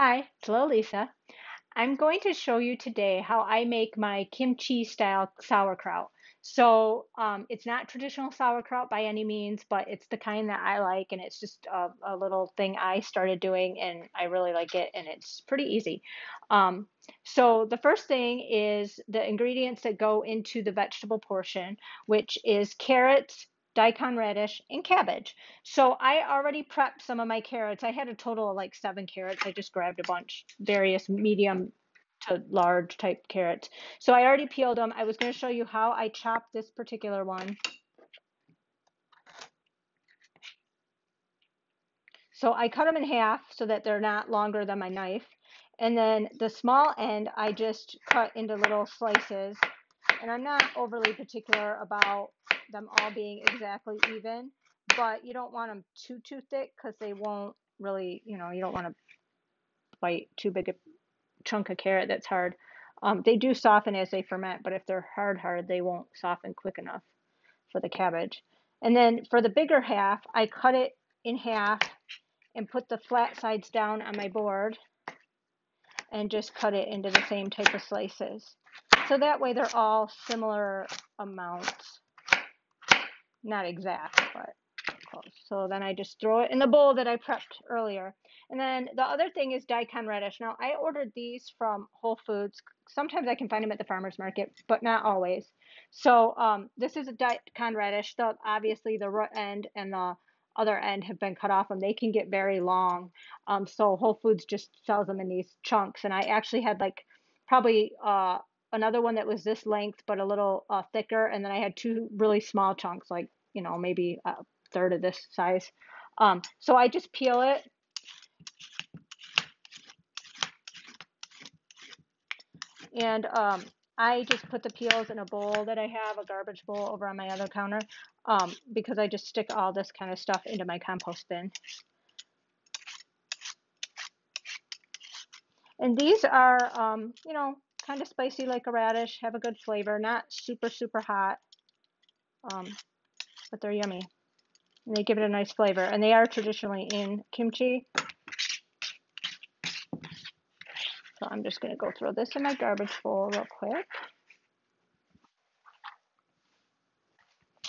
Hi, it's Lisa. I'm going to show you today how I make my kimchi-style sauerkraut. It's not traditional sauerkraut by any means, but it's the kind that I like, and it's just a little thing I started doing, and I really like it, and it's pretty easy. Um, so the first thing is the ingredients that go into the vegetable portion, which is carrots, Daikon radish, and cabbage. So I already prepped some of my carrots. I had a total of like 7 carrots. I just grabbed a bunch, various medium to large type carrots. So I already peeled them. I was going to show you how I chopped this particular one. So I cut them in half so that they're not longer than my knife. And then the small end, I just cut into little slices. And I'm not overly particular about them all being exactly even, but you don't want them too thick because they won't really, you don't want to bite too big a chunk of carrot that's hard. They do soften as they ferment, but if they're hard, they won't soften quick enough for the cabbage. And then for the bigger half, I cut it in half and put the flat sides down on my board and just cut it into the same type of slices. So that way they're all similar amounts. Not exact, but close. So then I just throw it in the bowl that I prepped earlier. And then the other thing is Daikon radish. Now I ordered these from Whole Foods. Sometimes I can find them at the farmer's market, but not always. So this is a Daikon radish. Obviously the root end and the other end have been cut off and they can get very long. So Whole Foods just sells them in these chunks. And I actually had like probably another one that was this length but a little thicker, and then I had two really small chunks, like maybe a third of this size. So I just peel it, and I just put the peels in a bowl that I have, a garbage bowl over on my other counter, because I just stick all this kind of stuff into my compost bin. And these are, kind of spicy like a radish, have a good flavor, not super hot, um, but they're yummy. And they give it a nice flavor. And they are traditionally in kimchi. So I'm just going to go throw this in my garbage bowl real quick.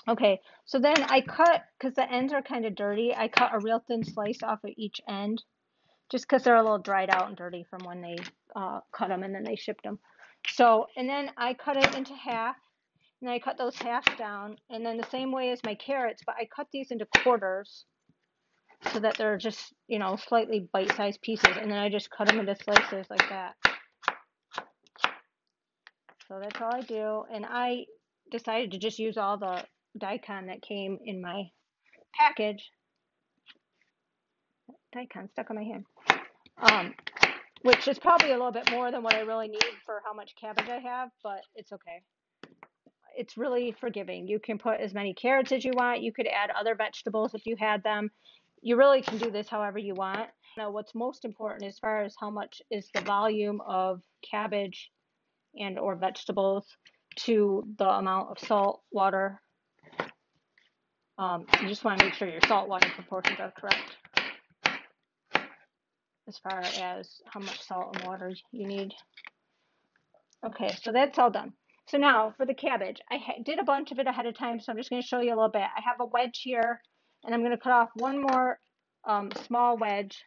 Okay, so then I cut, because the ends are kind of dirty, I cut a real thin slice off of each end, just because they're a little dried out and dirty from when they cut them and then they shipped them. So, and then I cut it into half, and then I cut those halves down, and then the same way as my carrots, but I cut these into quarters so that they're just, slightly bite-sized pieces, and then I just cut them into slices like that. So that's all I do, and I decided to just use all the Daikon that came in my package. Daikon stuck on my hand. Which is probably a little bit more than what I really need for how much cabbage I have, but it's okay. It's really forgiving. You can put as many carrots as you want. You could add other vegetables if you had them. You really can do this however you want. Now, what's most important as far as how much is the volume of cabbage and or vegetables to the amount of salt, water. You just want to make sure your salt water proportions are correct as far as how much salt and water you need. Okay, so that's all done. So now for the cabbage, I did a bunch of it ahead of time, so I'm just going to show you a little bit. I have a wedge here, and I'm going to cut off one more small wedge.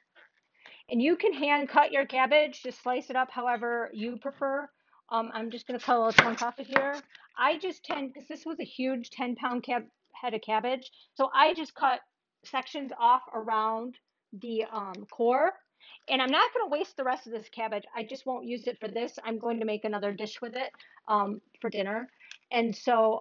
And you can hand cut your cabbage, just slice it up however you prefer. I'm just going to cut a little chunk off of here. I just tend, because this was a huge 10-pound head of cabbage, so I just cut sections off around the core. And I'm not going to waste the rest of this cabbage. I just won't use it for this. I'm going to make another dish with it for dinner. And so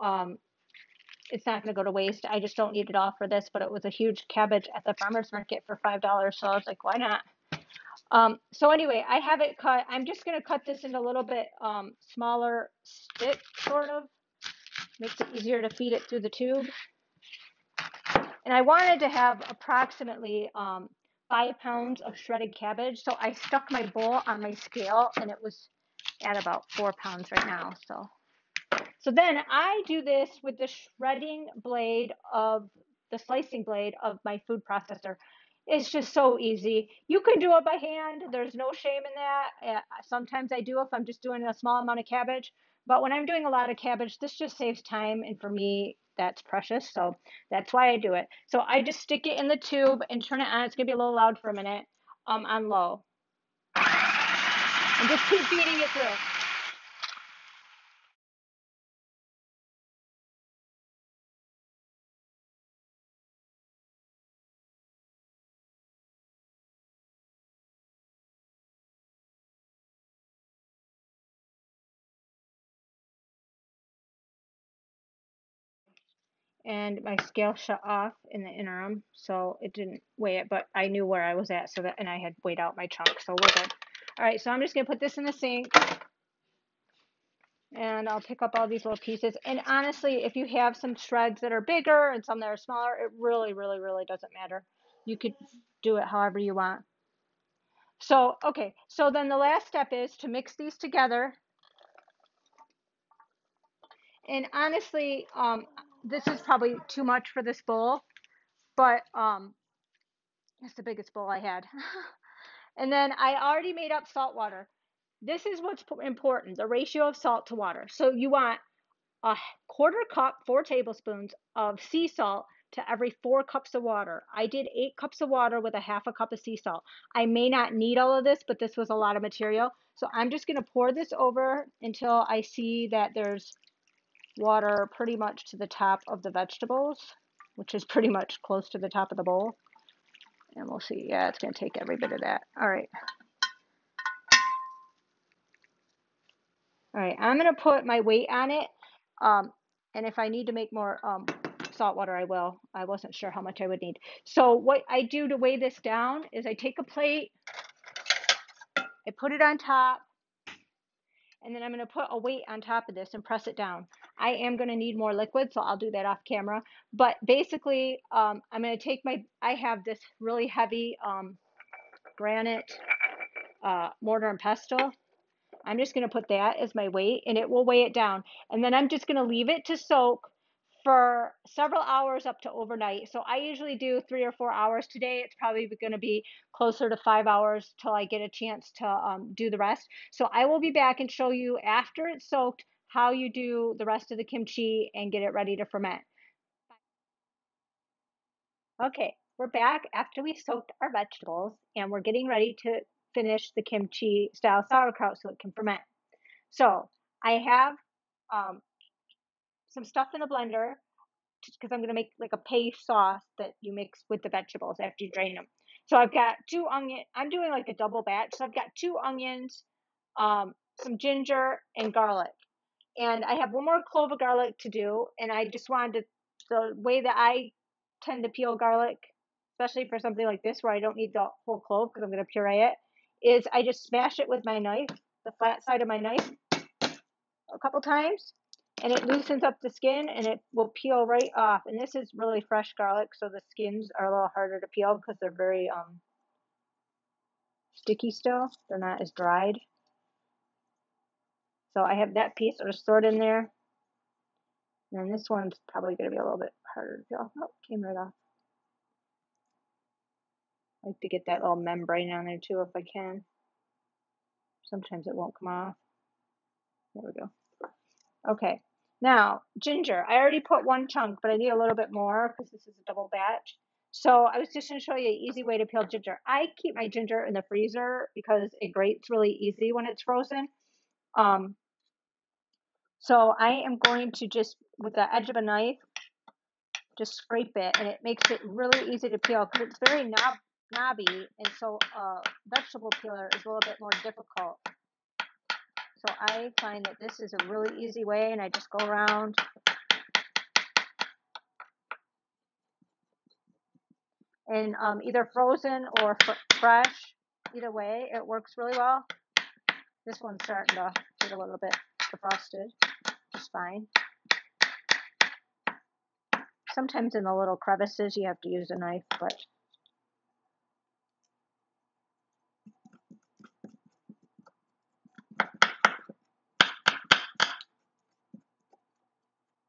it's not going to go to waste. I just don't need it all for this, but it was a huge cabbage at the farmer's market for $5. So I was like, why not? So anyway, I have it cut. I'm just going to cut this into a little bit smaller stick, sort of. Makes it easier to feed it through the tube. And I wanted to have approximately 5 pounds of shredded cabbage. So I stuck my bowl on my scale, and it was at about 4 pounds right now. So then I do this with the shredding blade of the slicing blade of my food processor. It's just so easy. You can do it by hand. There's no shame in that. Sometimes I do if I'm just doing a small amount of cabbage. But when I'm doing a lot of cabbage, this just saves time. And for me, that's precious. So that's why I do it. So I just stick it in the tube and turn it on. It's going to be a little loud for a minute on low. And just keep feeding it through. And my scale shut off in the interim, so it didn't weigh it, but I knew where I was at, so that, and I had weighed out my chunk, so we're good. All right, so I'm just gonna put this in the sink, and I'll pick up all these little pieces. And honestly, if you have some shreds that are bigger and some that are smaller, it really, really, really doesn't matter. You could do it however you want. So, okay, so then the last step is to mix these together. And honestly, this is probably too much for this bowl, but it's the biggest bowl I had. And then I already made up salt water. This is what's important, the ratio of salt to water. So you want a quarter cup, 4 tablespoons of sea salt to every 4 cups of water. I did 8 cups of water with a half a cup of sea salt. I may not need all of this, but this was a lot of material. So I'm just going to pour this over until I see that there's water pretty much to the top of the vegetables, which is pretty much close to the top of the bowl. And we'll see. Yeah, it's going to take every bit of that. All right. All right, I'm going to put my weight on it. And if I need to make more salt water, I will. I wasn't sure how much I would need. So what I do to weigh this down is I take a plate, I put it on top, and then I'm going to put a weight on top of this and press it down. I am going to need more liquid, so I'll do that off camera. But basically, I'm going to take I have this really heavy granite mortar and pestle. I'm just going to put that as my weight, and it will weigh it down. And then I'm just going to leave it to soak for several hours up to overnight. So I usually do 3 or 4 hours. Today it's probably going to be closer to 5 hours till I get a chance to do the rest. So I will be back and show you after it's soaked how you do the rest of the kimchi and get it ready to ferment. Okay, we're back after we soaked our vegetables, and we're getting ready to finish the kimchi-style sauerkraut so it can ferment. So I have some stuff in a blender because I'm going to make like a paste sauce that you mix with the vegetables after you drain them. So I've got 2 onions. I'm doing like a double batch. So I've got 2 onions, some ginger, and garlic. And I have 1 more clove of garlic to do. And I just wanted to, the way that I tend to peel garlic, especially for something like this where I don't need the whole clove because I'm going to puree it, is I just smash it with my knife, the flat side of my knife, a couple times, and it loosens up the skin and it will peel right off. And this is really fresh garlic, so the skins are a little harder to peel because they're very sticky still. They're not as dried. So I have that piece sort of stored in there. And then this one's probably going to be a little bit harder to peel. Oh, came right off. I like to get that little membrane on there too if I can. Sometimes it won't come off. There we go. Okay, now ginger. I already put 1 chunk, but I need a little bit more because this is a double batch. So I was just going to show you an easy way to peel ginger. I keep my ginger in the freezer because it grates really easy when it's frozen. So I am going to just, with the edge of a knife, just scrape it, and it makes it really easy to peel because it's very knobby, and so vegetable peeler is a little bit more difficult. So I find that this is a really easy way, and I just go around. And either frozen or fresh, either way, it works really well. This one's starting to get a little bit defrosted, just fine. Sometimes in the little crevices you have to use a knife, but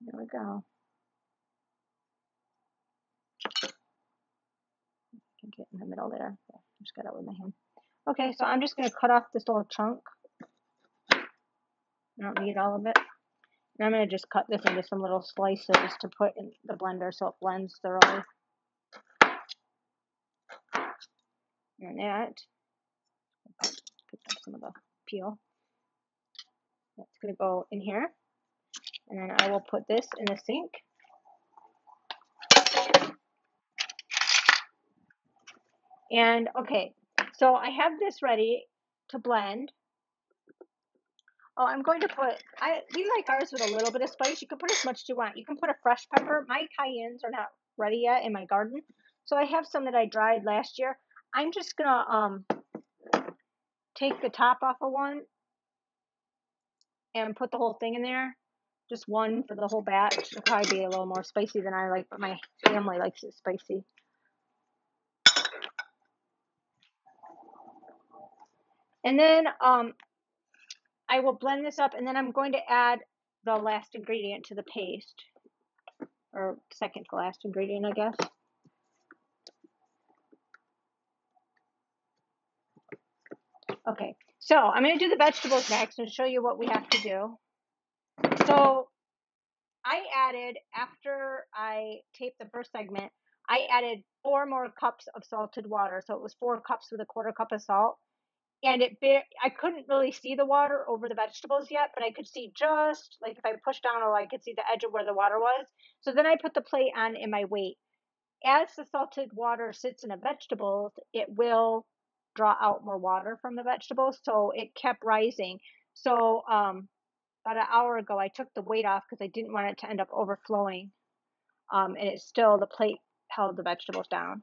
there we go. I can get in the middle there. Okay, I just got it with my hand. Okay, so I'm just going to cut off this little chunk. I don't need all of it. And I'm going to just cut this into some little slices to put in the blender so it blends thoroughly. And that, pick up some of the peel. That's going to go in here. And then I will put this in the sink. And okay, so I have this ready to blend. Oh, I'm going to put, we like ours with a little bit of spice. You can put as much as you want. You can put a fresh pepper. My cayennes are not ready yet in my garden. So I have some that I dried last year. I'm just going to take the top off of one and put the whole thing in there. Just one for the whole batch. It'll probably be a little more spicy than I like, but my family likes it spicy. And then I will blend this up, and then I'm going to add the last ingredient to the paste, or second to last ingredient, I guess. Okay, so I'm going to do the vegetables next and show you what we have to do. So I added, after I taped the first segment, I added 4 more cups of salted water. So it was 4 cups with a 1/4 cup of salt. And I couldn't really see the water over the vegetables yet, but I could see just, like if I pushed down, or I could see the edge of where the water was. So then I put the plate on in my weight. As the salted water sits in the vegetables, it will draw out more water from the vegetables. So it kept rising. So about an hour ago, I took the weight off because I didn't want it to end up overflowing. And it's still, the plate held the vegetables down.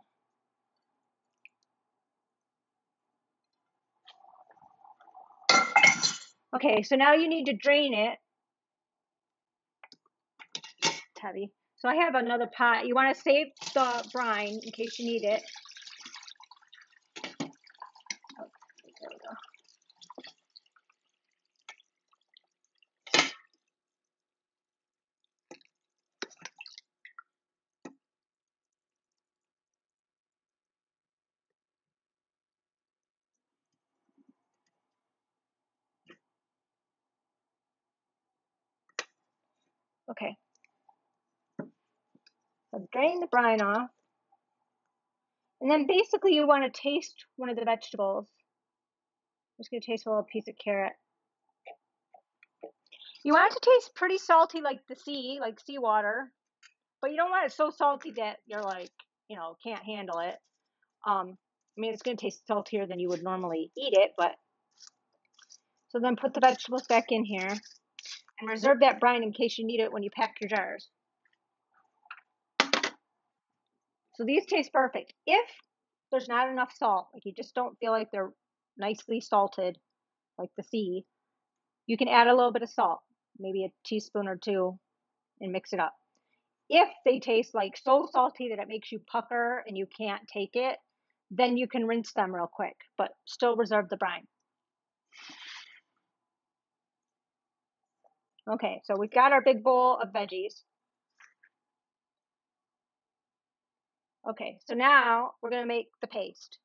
Okay, so now you need to drain it. It's heavy. So I have another pot. You want to save the brine in case you need it. Oh, there we go. Okay. So drain the brine off. And then basically you want to taste one of the vegetables. I'm just going to taste a little piece of carrot. You want it to taste pretty salty, like the sea, like seawater. But you don't want it so salty that you're like, can't handle it. I mean, it's going to taste saltier than you would normally eat it, but. So then put the vegetables back in here. And reserve that brine in case you need it when you pack your jars. So these taste perfect. If there's not enough salt, like you just don't feel like they're nicely salted, like the sea, you can add a little bit of salt, maybe a teaspoon or 2, and mix it up. If they taste like so salty that it makes you pucker and you can't take it, then you can rinse them real quick, but still reserve the brine. Okay, so we've got our big bowl of veggies. Okay, so now we're going to make the paste.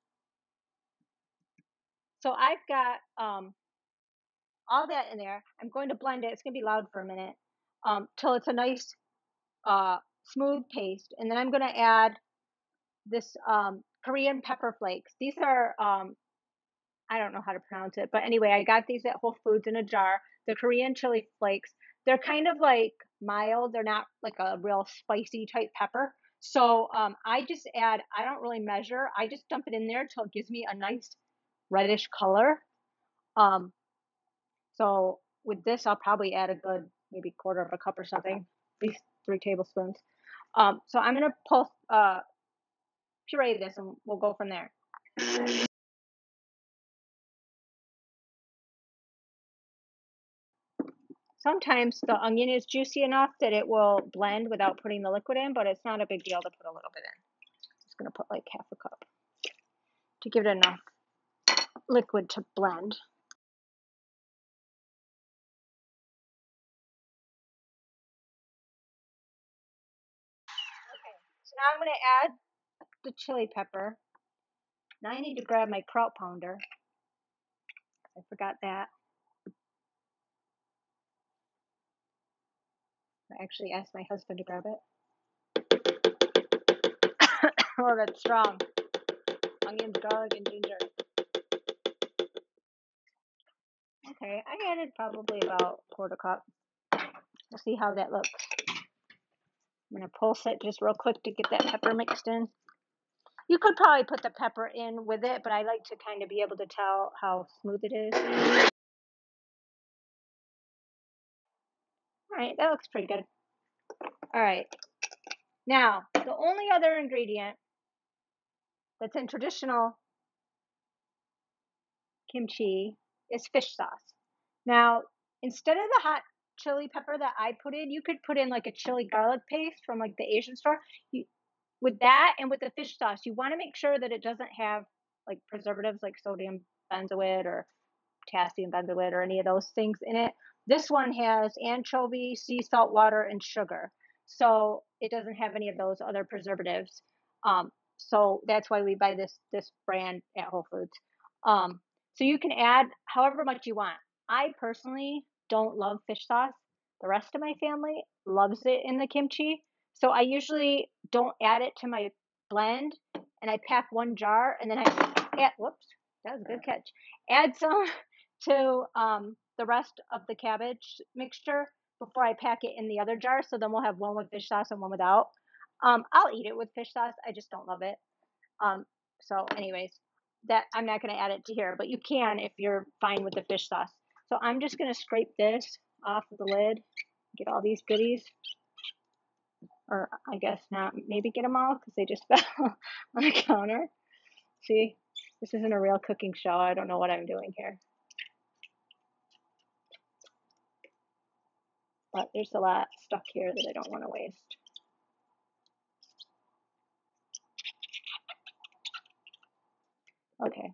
So I've got all that in there. I'm going to blend it. It's going to be loud for a minute till it's a nice smooth paste. And then I'm going to add this Korean pepper flakes. These are, I don't know how to pronounce it, but anyway, I got these at Whole Foods in a jar. The Korean chili flakes. They're kind of like mild. They're not like a real spicy type pepper. So I just add, I don't really measure. I just dump it in there till it gives me a nice reddish color. So with this, I'll probably add a good, maybe 1/4 cup or something, at least 3 tablespoons. So I'm going to puree this and we'll go from there. Sometimes the onion is juicy enough that it will blend without putting the liquid in, but it's not a big deal to put a little bit in. Just going to put like 1/2 cup to give it enough liquid to blend. Okay, so now I'm going to add the chili pepper. Now I need to grab my kraut pounder. I forgot that. I actually asked my husband to grab it. Oh, that's strong. Onions, garlic, and ginger. Okay, I added probably about a quarter cup. We'll see how that looks. I'm going to pulse it just real quick to get that pepper mixed in. You could probably put the pepper in with it, but I like to kind of be able to tell how smooth it is. All right, that looks pretty good. All right. Now, the only other ingredient that's in traditional kimchi is fish sauce. Now, instead of the hot chili pepper that I put in, you could put in like a chili garlic paste from like the Asian store. With that and with the fish sauce, you want to make sure that it doesn't have like preservatives like sodium benzoate or potassium benzoate or any of those things in it. This one has anchovy, sea salt water, and sugar. So it doesn't have any of those other preservatives. So that's why we buy this brand at Whole Foods. So you can add however much you want. I personally don't love fish sauce. The rest of my family loves it in the kimchi. So I usually don't add it to my blend, and I pack one jar, and then I add, whoops, that was a good catch. Add some to the rest of the cabbage mixture before I pack it in the other jar. So then we'll have one with fish sauce and one without. I'll eat it with fish sauce. I just don't love it. So anyways, that I'm not going to add it to here, but you can if you're fine with the fish sauce. So I'm just going to scrape this off of the lid, get all these goodies, or I guess not, maybe get them all because they just fell on the counter. See, this isn't a real cooking show. I don't know what I'm doing here. But there's a lot stuck here that I don't want to waste. Okay,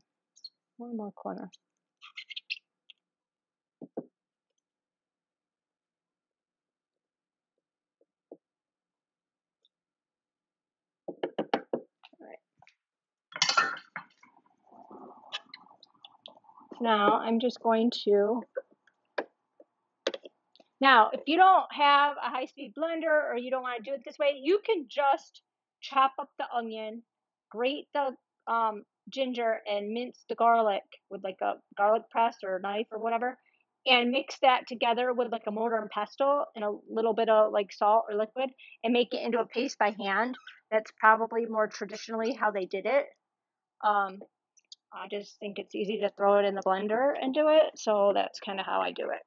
one more corner. Now I'm just going to, now if you don't have a high-speed blender or you don't want to do it this way, you can just chop up the onion, grate the ginger, and mince the garlic with like a garlic press or a knife or whatever, and mix that together with like a mortar and pestle and a little bit of like salt or liquid and make it into a paste by hand. That's probably more traditionally how they did it. I just think it's easy to throw it in the blender and do it, so that's kind of how I do it.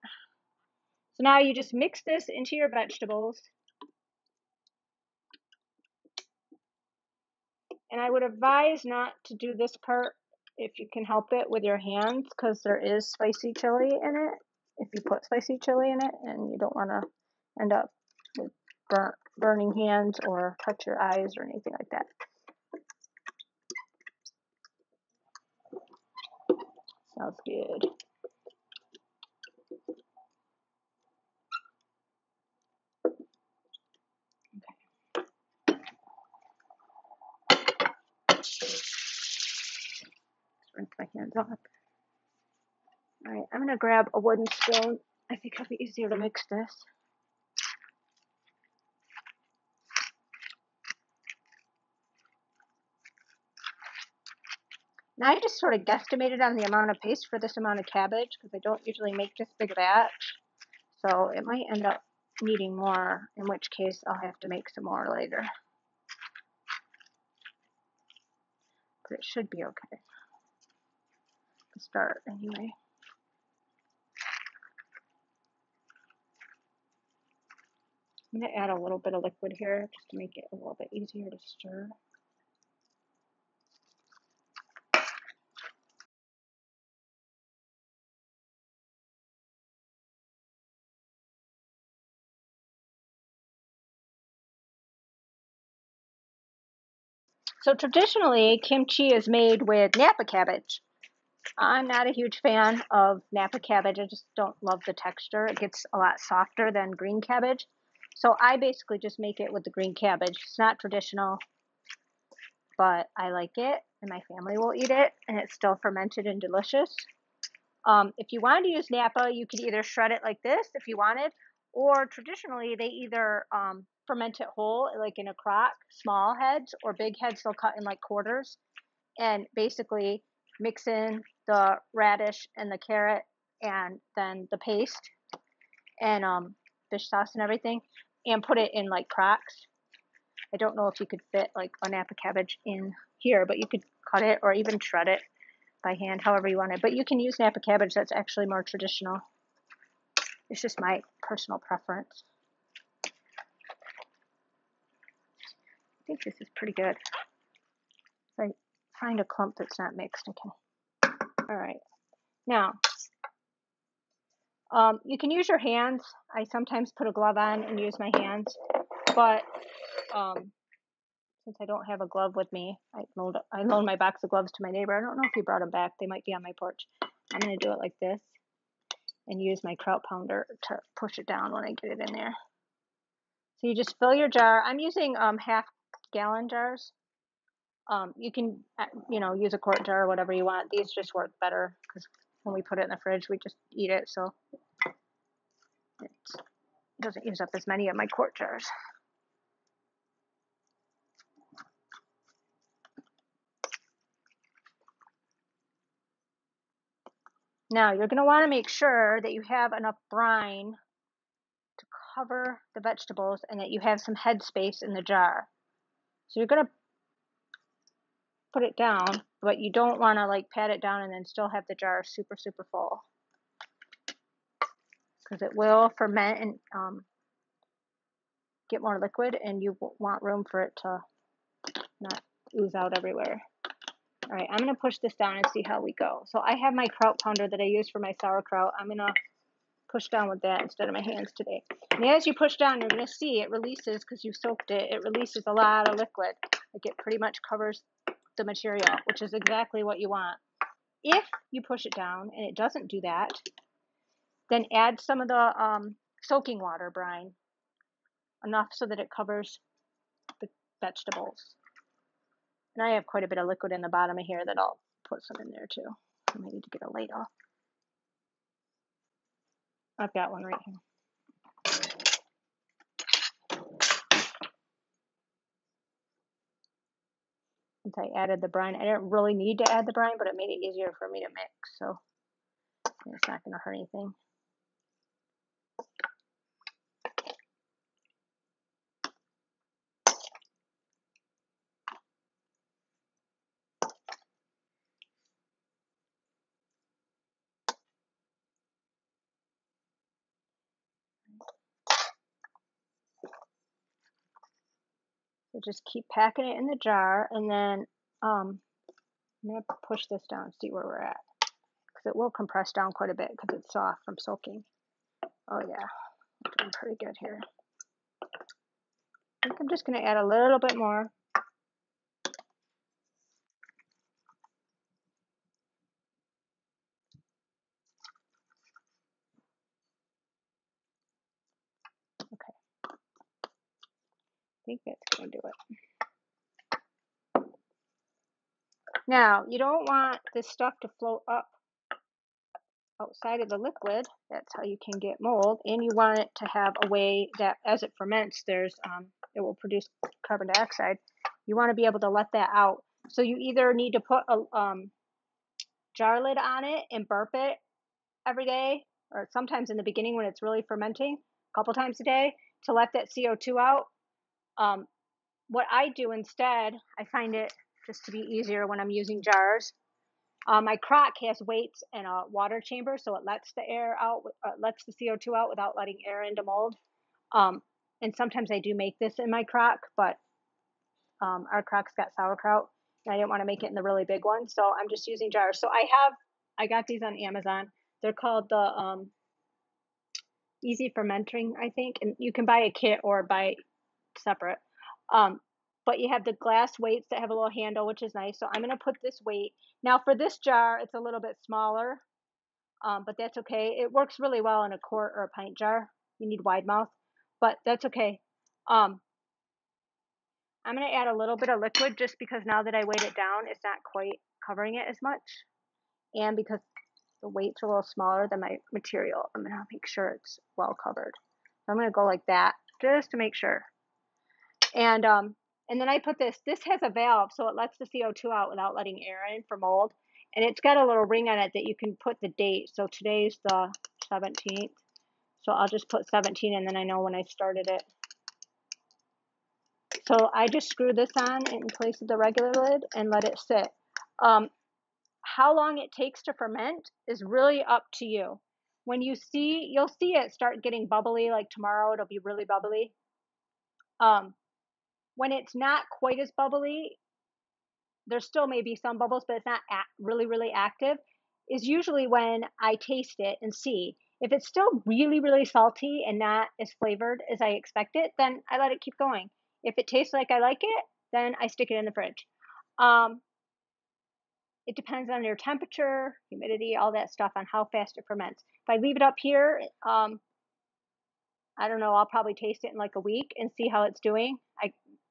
So now you just mix this into your vegetables. And I would advise not to do this part if you can help it with your hands, because there is spicy chili in it. If you put spicy chili in it, and you don't want to end up with burning hands or touch your eyes or anything like that. Sounds good. Rinse my hands off. All right, I'm gonna grab a wooden spoon. I think it'll be easier to mix this. Now I just sort of guesstimated on the amount of paste for this amount of cabbage because I don't usually make this big a batch. So it might end up needing more, in which case I'll have to make some more later. But it should be okay to start anyway. I'm going to add a little bit of liquid here just to make it a little bit easier to stir. So traditionally, kimchi is made with Napa cabbage. I'm not a huge fan of Napa cabbage. I just don't love the texture. It gets a lot softer than green cabbage. So I basically just make it with the green cabbage. It's not traditional. but I like it and my family will eat it, and it's still fermented and delicious. If you wanted to use Napa, you could either shred it like this if you wanted, or traditionally they either ferment it whole, like in a crock, small heads, or big heads they'll cut in like quarters, and basically mix in the radish and the carrot and then the paste and fish sauce and everything, and put it in like crocks. I don't know if you could fit like a Napa cabbage in here, but you could cut it or even shred it by hand, however you want it. But you can use Napa cabbage. That's actually more traditional. It's just my personal preference. I think this is pretty good. If I find a clump that's not mixed, okay. All right. Now, you can use your hands. I sometimes put a glove on and use my hands, but since I don't have a glove with me, I loaned my box of gloves to my neighbor. I don't know if he brought them back. They might be on my porch. I'm going to do it like this and use my kraut pounder to push it down when I get it in there. So you just fill your jar. I'm using half-gallon jars. You can, use a quart jar or whatever you want. These just work better because when we put it in the fridge, we just eat it. So it doesn't use up as many of my quart jars. Now you're going to want to make sure that you have enough brine to cover the vegetables and that you have some headspace in the jar. So you're going to put it down, but you don't want to like pat it down and then still have the jar super, super full, because it will ferment and get more liquid, and you want room for it to not ooze out everywhere. All right, I'm going to push this down and see how we go. So I have my kraut pounder that I use for my sauerkraut. I'm going to push down with that instead of my hands today. And as you push down, you're going to see it releases, because you soaked it, it releases a lot of liquid. Like it pretty much covers the material, which is exactly what you want. If you push it down and it doesn't do that, then add some of the soaking water brine, enough so that it covers the vegetables. And I have quite a bit of liquid in the bottom of here that I'll put some in there too. I might need to get a ladle. I've got one right here. Since I added the brine, I didn't really need to add the brine, but it made it easier for me to mix. So it's not going to hurt anything. So just keep packing it in the jar, and then I'm going to push this down and see where we're at, because it will compress down quite a bit because it's soft from soaking. Oh yeah, I'm doing pretty good here. I think I'm just going to add a little bit more. Okay. I think that's going to do it. Now, you don't want this stuff to float up outside of the liquid. That's how you can get mold. And you want it to have a way that as it ferments, it will produce carbon dioxide. You want to be able to let that out. So you either need to put a jar lid on it and burp it every day, or sometimes in the beginning when it's really fermenting, a couple times a day, to let that CO2 out. What I do instead, I find it just to be easier when I'm using jars. My crock has weights and a water chamber, so it lets the air out, lets the CO2 out without letting air into mold. And sometimes I do make this in my crock, but our crock's got sauerkraut, and I didn't want to make it in the really big one, so I'm just using jars. So I got these on Amazon. They're called the Easy Fermenting, I think, and you can buy a kit or buy separate. But you have the glass weights that have a little handle, which is nice. So I'm going to put this weight. Now for this jar, it's a little bit smaller, but that's okay. It works really well in a quart or a pint jar. You need wide mouth, but that's okay. I'm I'm going to add a little bit of liquid just because now that I weighed it down, it's not quite covering it as much. And because the weight's a little smaller than my material, I'm going to make sure it's well covered. So I'm going to go like that just to make sure. And then I put this has a valve, so it lets the CO2 out without letting air in for mold. And it's got a little ring on it that you can put the date. So today's the 17th. So I'll just put 17 and then I know when I started it. So I just screw this on in place of the regular lid and let it sit. How long it takes to ferment is really up to you. When you'll see it start getting bubbly, like tomorrow it'll be really bubbly. When it's not quite as bubbly, there still may be some bubbles, but it's not really, really active, is usually when I taste it and see. If it's still really, really salty and not as flavored as I expect it, then I let it keep going. If it tastes like I like it, then I stick it in the fridge. It depends on your temperature, humidity, all that stuff, on how fast it ferments. If I leave it up here, I don't know, I'll probably taste it in like a week and see how it's doing.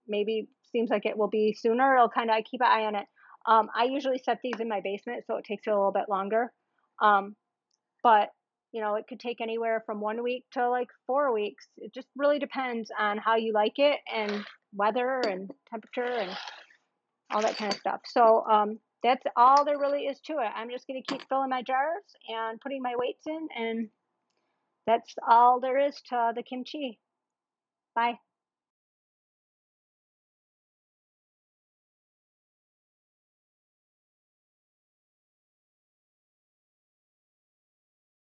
Maybe seems like it will be sooner. I keep an eye on it. I usually set these in my basement, so it takes a little bit longer. But it could take anywhere from 1 week to like 4 weeks. It just really depends on how you like it and weather and temperature and all that kind of stuff. So that's all there really is to it. I'm just going to keep filling my jars and putting my weights in, and that's all there is to the kimchi. Bye.